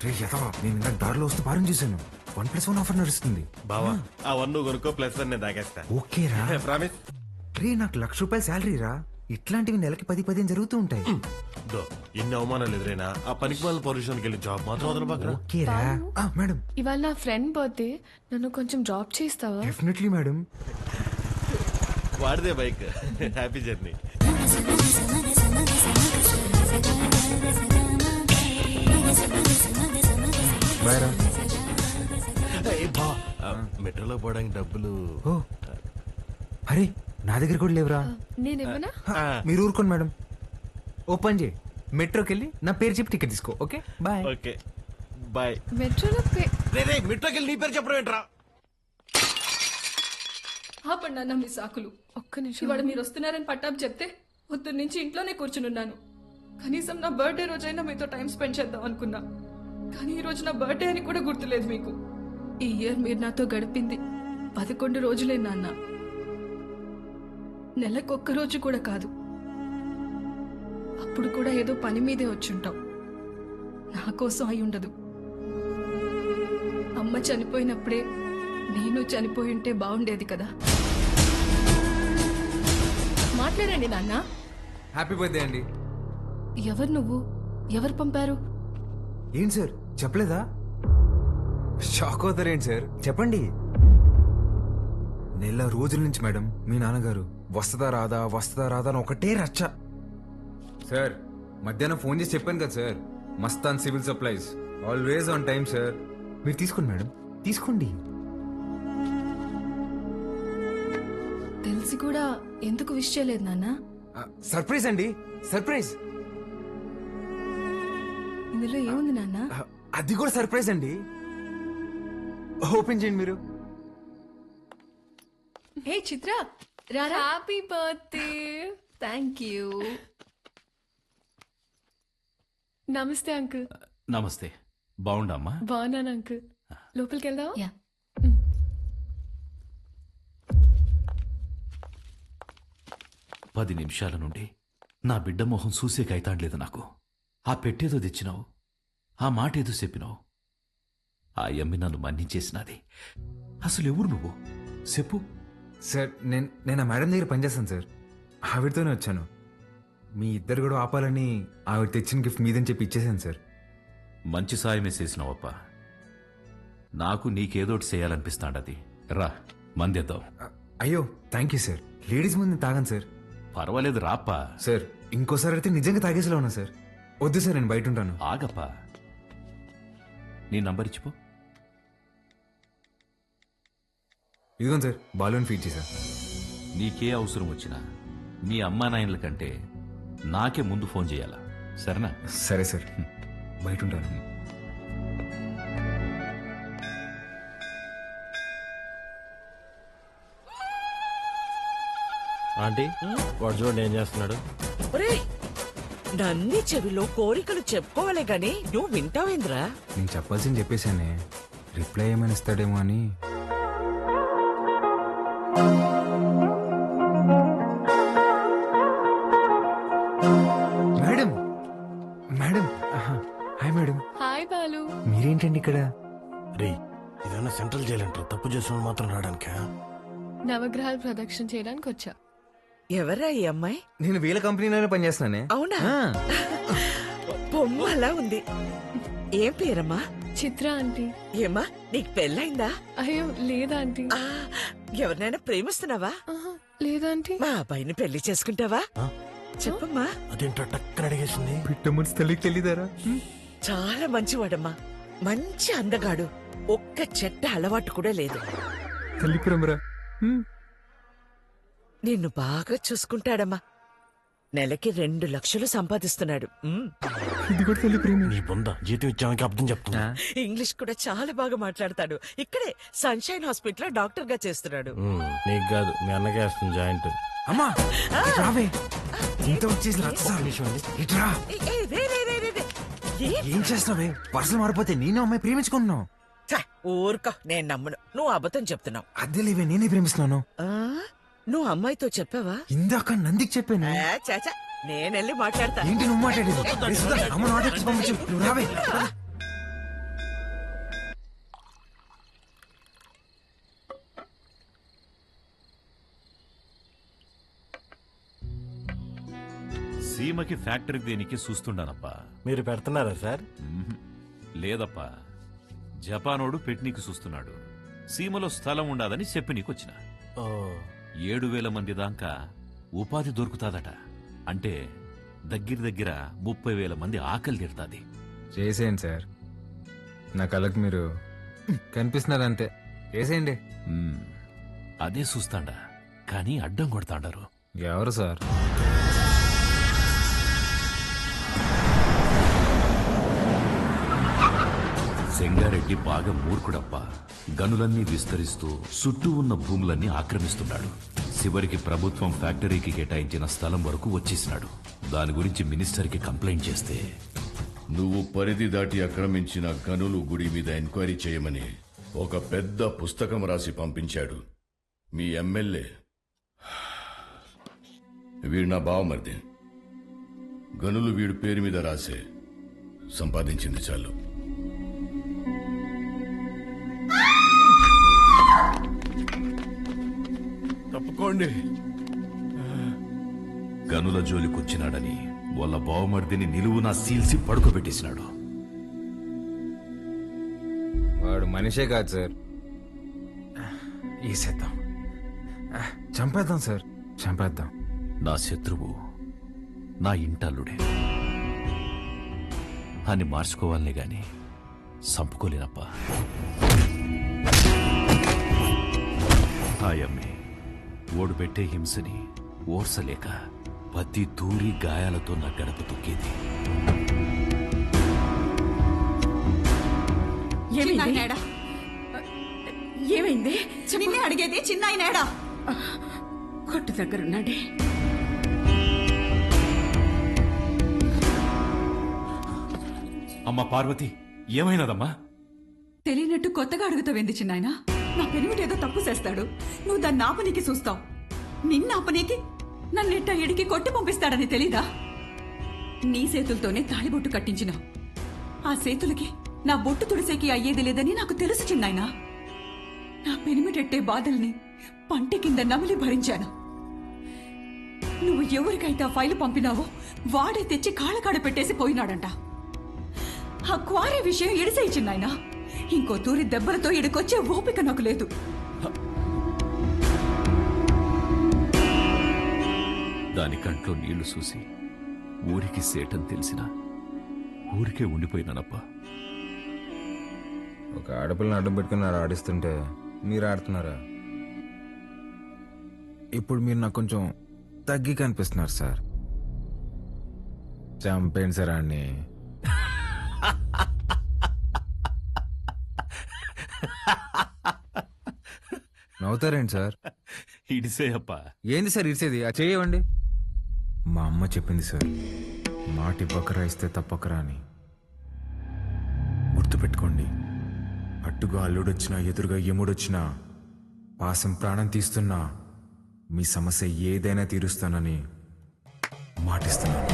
నేను ఇంకా దారిలో వస్తూ పారం చేశాను. 1+1 ఆఫర్ నడుస్తుంది బావా ఆ 1 నువ్వు కొనుక్కో +1 నేను తాగేస్తా. ఓకేరా? ప్రామిస్. రే నాకు ₹1,00,000 శాలరీ రా. ఇట్లాంటివి నెలకి 10-15 జరుగుతూ ఉంటాయి. ఎన్ని అవమానాలు ఎదురైనా ఆ పనికి వాళ్ళ పొల్యూషన్కి వెళ్ళి జాబ్ మాత్రం వదలబాకరా. ఓకేరా మేడం? ఇవాళ నా ఫ్రెండ్ బర్త్డే, నన్ను కొంచెం డ్రాప్ చేస్తావా? Definitely madam. వాడిదే బైక్. Happy journey. బాయ్ రా. మెట్రోలో పోవడానికి డబ్బులు. ఓ అరే నా దగ్గర కూడా లేవురా. నేనేమన్నా? మీరు ఊరుకోండి మేడం. ఓపెన్ చేయి, మెట్రోకి వెళ్ళి నా పేరు చెప్పి టికెట్ తీసుకో. Okay bye. Okay bye. మెట్రోలో మెట్రోకి వెళ్ళి నీ పేరు చెప్పడం ఏంట్రా? ఆపండి అన్న మీ సాకులు. ఒక్క నిమిషం. ఇవాళ మీరు వస్తున్నారని పట్టాపు చెప్తే పొద్దున్న నుంచి ఇంట్లోనే కూర్చునున్నాను. కనీసం నా బర్త్డే రోజైనా మీతో టైం స్పెండ్ చేద్దాం అనుకున్నా, కానీ ఈ రోజు నా బర్త్డే అని కూడా గుర్తులేదు మీకు. ఈ ఇయర్ మీరు నాతో గడిపింది 11 రోజులే నాన్న, నెలకొక్క రోజు కూడా కాదు. అప్పుడు కూడా ఏదో పని మీదే వచ్చుంటాం. నా కోసం అయి ఉండదు. అమ్మ చనిపోయినప్పుడే నేను చనిపోయి ఉంటే బాగుండేది కదా. మాట్లాడండి నాన్న. హ్యాపీ బర్త్డే అండి. ఎవరు నువ్వు? ఎవరు పంపారు? ఏంటి సార్ చెప్పలేదా? షాక్ అవుతారేంటి సార్, చెప్పండి. నెల రోజుల నుంచి మేడం మీ నాన్నగారు వస్తుందా రాదా అని ఒకటే రచ్చ. సార్ మధ్యాహ్నం ఫోన్ చేసి చెప్పాను కదా sir, Mastan civil supplies always on time sir. మీరు తీసుకోండి మేడం, తీసుకోండి. తెలిసి కూడా ఎందుకు విష్ చేయలేదు నాన్న? సర్ప్రైజ్ అండి, సర్ప్రైజ్. ఇందులో ఏముంది నాన్న? అది కూడా సర్ప్రైజ్ అండి. ఓపెన్ చేయండి మీరు. హే చిత్ర, రారా. Happy birthday. Thank you. నమస్తే అంకుల్. నమస్తే. బాగుండమ్మా? బాగున్నాను అంకుల్. లోపలికి వెళ్దాం. యా. 10 నిమిషాల నుండి నా బిడ్డ మొహం చూసే కైతాడలేదు నాకు. ఆ పెట్టేదో తెచ్చినావు, ఆ మాట ఏదో చెప్పినావు. ఆ యమ్మి నన్ను మన్నించేసినది. అసలు ఎవరు నువ్వు చెప్పు. సార్ నేను ఆ మేడం దగ్గర పనిచేస్తాను సార్, ఆవిడతోనే వచ్చాను. మీ ఇద్దరు కూడా ఆపాలని ఆవిడ తెచ్చిన గిఫ్ట్ మీదని చెప్పి ఇచ్చేసాను సార్. మంచి సాయమే చేసినావప్ప. నాకు నీకేదోటి చేయాలనిపిస్తాడది. రా మందేద్దాం. అయ్యో థ్యాంక్ యూ సార్. లేడీస్ ముందు తాగాను సార్. పర్వాలేదు రాప్పా. సార్ ఇంకోసారి అయితే నిజంగా తాగేసేలా ఉన్నా సార్. వద్దు సార్, నేను బయట ఉంటాను. ఆగప్పా, నీ నంబర్ ఇచ్చిపో. ఇదిగోండి సార్, బాలూన్ ఫీడ్ చేశా. నీకే అవసరం వచ్చినా మీ అమ్మా నాయనల కంటే నాకే ముందు ఫోన్ చేయాలా, సరేనా? సరే సార్, బయట ఉంటాను. ఆంటీ వాడు చూడండి ఏం చేస్తున్నాడు. నన్ని చెవిలో కోరికలు చెప్పుకోవాలే గాని నువ్వు వింటావేంద్రా? నేను చెప్పాల్సింది చెప్పేశానే, రిప్లై ఏమైనా ఇస్తాడేమో అని. Madam madam hi madam. Hi Balu. మీరేంటండి ఇక్కడ? రే ఇదన్నా సెంట్రల్ జైలు అంటారు, తప్పు చేసిన మాత్రం రావడానికా? నవగ్రహాల ప్రదక్షిణ చేయడానికి వచ్చా. ఎవరా ఈ అమ్మాయి? నేను వీళ్ళ కంపెనీలోనే పనిచేస్తున్నానే. అవునా? బొమ్మలా ఉంది. ఏం పేరమ్మా? చిత్ర ఆంటీ. ఏమ్మా నీకు పెళ్ళైందా? అయ్యో లేదా ఆంటీ. ఎవరినైనా ప్రేమిస్తున్నావా? లేదాంటీ. మా అబ్బాయిని పెళ్లి చేసుకుంటావా? చెప్పమ్మా. అదేంటో టక్కన అడిగేసింది. పిట్ట మనసు తల్లికి తెలియదారా? చాలా మంచివాడమ్మా, మంచి అందగాడు, ఒక్క చెట్ట అలవాటు కూడా లేదు. తల్లి ప్రేమరా. నిన్ను బాగా చూసుకుంటాడమ్మా. నెలకి 2 లక్షలు సంపాదిస్తున్నాడు. ఇది కూడా తల్లి ప్రేమ. నీ బొంద జీతం ఇచ్చామని అర్థం చెప్తున్నా. ఇంగ్లీష్ కూడా చాలా బాగా మాట్లాడతాడు. ఇక్కడే సన్షైన్ హాస్పిటల్ డాక్టర్ గా చేస్తున్నాడు. నీకు కాదు మీ అన్నకే వస్తుంది జాయింట్. అమ్మా రావే, ఇంత వచ్చేసి ఇట్రా. ఏం చేస్తున్నావే? పర్సలు మారిపోతే నేను అమ్మాయి ప్రేమించుకుంటున్నావు. ఊరుకో, నేను నమ్మను. నువ్వు అబద్ధం చెప్తున్నావు. అద్దె లేవే, నేనే ప్రేమిస్తున్నాను. నువ్వు అమ్మాయితో చెప్పావా? ఇందాక నందికి చెప్పాను. చాచా, నేనెళ్ళి మాట్లాడతా. ఏంటి నువ్వు మాట్లాడేది? అమ్మ నాటకి పంపించు. నువ్వు రావే. సీమకి ఫ్యాక్టరీ దేనికి చూస్తుండానప్పా. మీరు పెడుతున్నారా సార్? లేదప్పా, జపానోడు పెట్టనీకి చూస్తున్నాడు. సీమలో స్థలం ఉండాదని చెప్పి నీకొచ్చిన. ఓ 7,000 మంది దాకా ఉపాధి దొరుకుతాదట. అంటే దగ్గర 30,000 మంది ఆకలి తీరుతాది. చేసేయండి సార్, నా కళ్ళకి మీరు కనిపిస్తున్నారంతే. చేసేయండి. అదే చూస్తాండా, కానీ అడ్డం కొడతాండారు. ఎవరు సార్? సెంగారెడ్డి బాగా మూర్ఖుడప్పా. గనులన్నీ విస్తరిస్తూ చుట్టూ ఉన్న భూములన్నీ ఆక్రమిస్తున్నాడు. చివరికి ప్రభుత్వం ఫ్యాక్టరీకి కేటాయించిన స్థలం వరకు వచ్చేసినాడు. దాని గురించి మినిస్టర్కి కంప్లైంట్ చేస్తే నువ్వు పరిధి దాటి ఆక్రమించిన గనులు గుడి మీద ఎంక్వైరీ చేయమని ఒక పెద్ద పుస్తకం రాసి పంపించాడు మీ ఎమ్మెల్యే. వీడు నా బావమరిది. గనులు వీడి పేరు మీద రాసే సంపాదించింది చాలు. తప్పుకోండి. గనుల జోలికొచ్చినాడని వాళ్ళ బావమర్దిని నిలువునా సీల్సి పడుకోబెట్టేసినాడు. వాడు మనిషే కాదు సార్. ఈసేద్దాం, చంపేద్దాం సార్, చంపేద్దాం. నా శత్రువు నా ఇంటల్లుడే అని మార్చుకోవాలనే గాని సంపుకోలేనప్పా. ఆయమ్మే ఓడు పెట్టే హింసని ఓర్సలేక పత్తి తూరి గాయాలతో నా గడప తొక్కేది. చిన్నాయనేడా? ఏమైంది? నిన్నే అడిగేది, చిన్నాయనేడా? కొట్టు దగ్గరున్నాడే. అమ్మ పార్వతి, ఏమైనదమ్మా? తెలియనట్టు కొత్తగా అడుగుతావేంది చిన్నాయన? నా పెనిమిటేదో తప్పు చేస్తాడు, నువ్వు దాన్ని ఆపనీకి చూస్తావు. నిన్న ఆపనీకి నన్నిట్ట ఇడికి కొట్టి పంపిస్తాడని తెలీదా? నీ చేతులతోనే తాళిబొట్టు కట్టించినావు. ఆ చేతులకి నా బొట్టు తుడిసేకి అయ్యేది లేదని నాకు తెలుసు చిన్నాయన. నా పెనిమిటెట్టే బాధల్ని పంటి కింద నమిలి భరించాను. నువ్వు ఎవరికైతే ఆ ఫైలు పంపినావో వాడే తెచ్చి కాళ్ళకాడ పెట్టేసి పోయినాడంట. ఆ క్వారీ విషయం ఎడిసేయి చిన్నాయన. ఇంకో తూరి దెబ్బలతో ఇడికొచ్చే ఓపిక నాకు లేదు. దాని కంట్లో నీళ్లు చూసి ఊరికి సేటని తెలిసిన ఊరికే ఉండిపోయినానప్పా. ఒక ఆడపిల్లని అడ్డం పెట్టుకుని ఆడిస్తుంటే మీరు ఆడుతున్నారా? ఇప్పుడు మీరు నాకు కొంచెం తగ్గి కనిపిస్తున్నారు సార్. చంపేయండి సార్ అన్ని. నవ్వుతారేంటి సార్? ఇడిసే అప్పా. ఏంది సార్ ఇరిసేది? ఆ చేయవండి. మా అమ్మ చెప్పింది సార్, మాటి బకరా ఇస్తే తప్పకరా అని. గుర్తుపెట్టుకోండి, అట్టుగా అల్లుడొచ్చినా ఎదురుగా యముడొచ్చినా పాసం ప్రాణం తీస్తున్నా మీ సమస్య ఏదైనా తీరుస్తానని మాటిస్తున్నాను.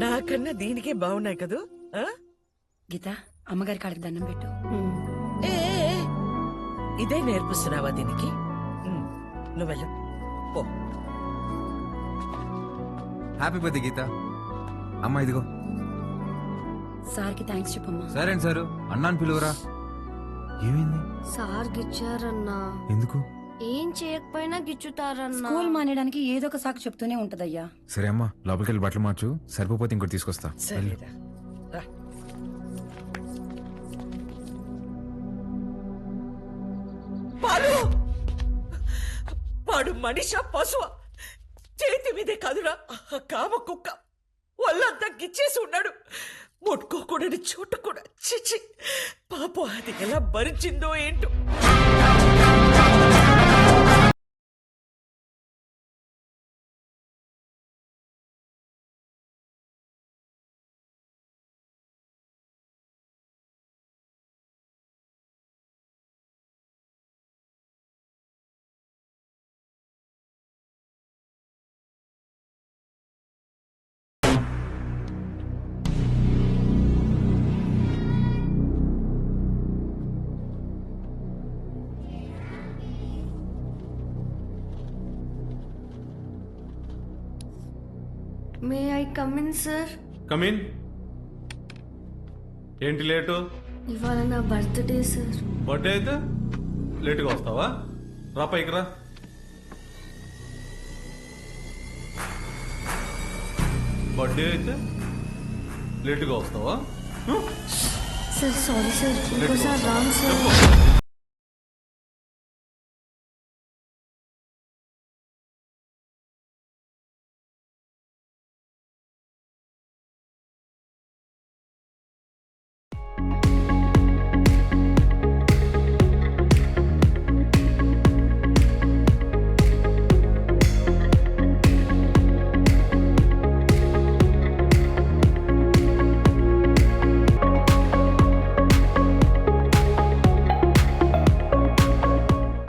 నాకన్నా దీనికే బాగున్నాయి కదూ. ఆ? గీత, అమ్మగారి కాళ్ళకి దండం పెట్టు. ఏ, ఏ, ఏ, ఇదే నేర్పిస్తున్నావా దీనికి? నువ్వెళ్ళు పో. హ్యాపీ బర్త్డే గీత. అమ్మా ఇదిగో. సార్కి థ్యాంక్స్ చెప్పమ్మా. సరే సారు, అన్నాను పిలువరా. ఏమైంది? సార్ గిచ్చారన్నా. ఎందుకు? ఏం చేయకపోయినా గిచ్చుతారన్నా. స్కూల్ మానేయడానికి ఏదో ఒక సాకు చెప్తూనే ఉంటదయ్యా. సరే అమ్మా, లోపలికి వెళ్ళి బట్టలు మార్చు. సరిపోతే ఇంకోటి తీసుకొస్తా. సరేరా, రా. పాలు, వాడు మనిషా పశువా? చేతి మీదే కాదురా, కామ కుక్క. వాళ్ళంతా గిచ్చేసి ఉన్నాడు. ముట్టుకోకూడని చోటు కూడా. చిచి, పాపం అది ఎలా భరించిందో ఏంటో. May I come in sir? Come in. ఏంటి లేటు? ఇవాళ నా బర్త్డే సార్. బర్త్డే అయితే లేటుగా వస్తావా? రా పైకి రా. బర్త్డే అయితే లేటుగా వస్తావా? సార్ సారీ సార్, ఇంకోసారి రాంగ్ సార్. చెప్పు.